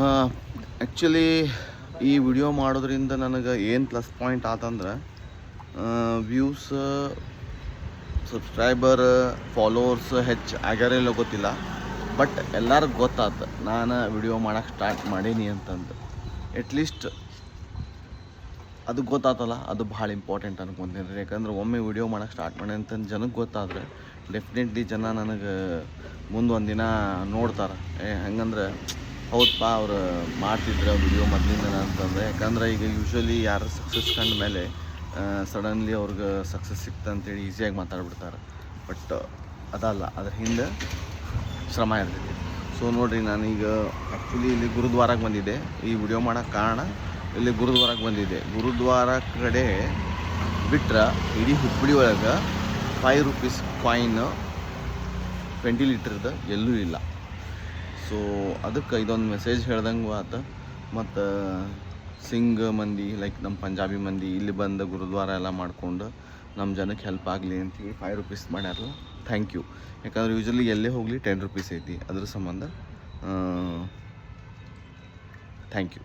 Actually ಈ video ಮಾಡೋದ್ರಿಂದ ನನಗೆ ಏನು ಪ್ಲಸ್ ಪಾಯಿಂಟ್ ಆತಂದ್ರೆ ವ್ಯೂಸ್ ಸಬ್ಸ್ಕ್ರೈಬರ್ ಫಾಲೋವರ್ಸ್ ಹೆಚ್ಚು ಆಗ್ಯಾರಿಲ್ಲ ಗೊತ್ತಿಲ್ಲ. ಬಟ್ ಎಲ್ಲರಿಗೂ ಗೊತ್ತಾಯ್ತು ನಾನು ವಿಡಿಯೋ ಮಾಡೋಕ್ಕೆ ಸ್ಟಾರ್ಟ್ ಮಾಡೀನಿ ಅಂತಂದು. ಎಟ್ಲೀಸ್ಟ್ ಅದು ಗೊತ್ತಾತಲ್ಲ, ಅದು ಭಾಳ ಇಂಪಾರ್ಟೆಂಟ್ ಅನ್ಕೊತೀನಿ ರೀ. ಯಾಕಂದ್ರೆ ಒಮ್ಮೆ ವಿಡಿಯೋ ಮಾಡೋಕ್ಕೆ ಸ್ಟಾರ್ಟ್ ಮಾಡಿ ಅಂತಂದು ಜನಕ್ಕೆ ಗೊತ್ತಾದರೆ ಡೆಫಿನೆಟ್ಲಿ ಜನ ನನಗೆ ಮುಂದೆ ಒಂದು ದಿನ ನೋಡ್ತಾರೆ. ಹೆಂಗಂದ್ರೆ ಹೌದಪ್ಪ ಅವ್ರು ಮಾಡ್ತಿದ್ರು ವಿಡಿಯೋ ಮೊದಲಿಂದ ಅಂತಂದರೆ. ಯಾಕಂದ್ರೆ ಈಗ ಯೂಶ್ವಲಿ ಯಾರು ಸಕ್ಸಸ್ ಕಂಡ ಮೇಲೆ ಸಡನ್ಲಿ ಅವ್ರಿಗೆ ಸಕ್ಸಸ್ ಸಿಕ್ತಂತೇಳಿ ಈಸಿಯಾಗಿ ಮಾತಾಡ್ಬಿಡ್ತಾರೆ. ಬಟ್ ಅದಲ್ಲ, ಅದ್ರ ಹಿಂದೆ ಶ್ರಮ ಇರ್ತೈತಿ. ಸೊ ನೋಡಿರಿ, ನಾನೀಗ ಆ್ಯಕ್ಚುಲಿ ಇಲ್ಲಿ ಗುರುದ್ವಾರಕ್ಕೆ ಬಂದಿದ್ದೆ. ಈ ವಿಡಿಯೋ ಮಾಡೋಕ್ಕೆ ಕಾರಣ ಇಲ್ಲಿ ಗುರುದ್ವಾರಕ್ಕೆ ಬಂದಿದ್ದೆ. ಗುರುದ್ವಾರ ಕಡೆ ಬಿಟ್ರೆ ಇಡೀ ಹುಬ್ಬಳ್ಳಿ ಒಳಗೆ 5 ರೂಪೀಸ್ ಕಾಯಿನ್ 20 ಲೀಟ್ರದ್ದು ಎಲ್ಲೂ ಇಲ್ಲ. ಸೊ ಅದಕ್ಕೆ ಇದೊಂದು ಮೆಸೇಜ್ ಹೇಳ್ದಂಗೂ ಆತ. ಮತ್ತು ಸಿಂಗ್ ಮಂದಿ ಲೈಕ್ ನಮ್ಮ ಪಂಜಾಬಿ ಮಂದಿ ಇಲ್ಲಿ ಬಂದು ಗುರುದ್ವಾರ ಎಲ್ಲ ಮಾಡಿಕೊಂಡು ನಮ್ಮ ಜನಕ್ಕೆ ಹೆಲ್ಪ್ ಆಗಲಿ ಅಂತೇಳಿ 5 ರೂಪೀಸ್ ಮಾಡ್ಯಾರಲ್ಲ, ಥ್ಯಾಂಕ್ ಯು. ಯಾಕಂದ್ರೆ ಯೂಶ್ವಲಿ ಎಲ್ಲೇ ಹೋಗಲಿ 10 ರೂಪೀಸ್ ಐತಿ, ಅದ್ರ ಸಂಬಂಧ ಥ್ಯಾಂಕ್ ಯು.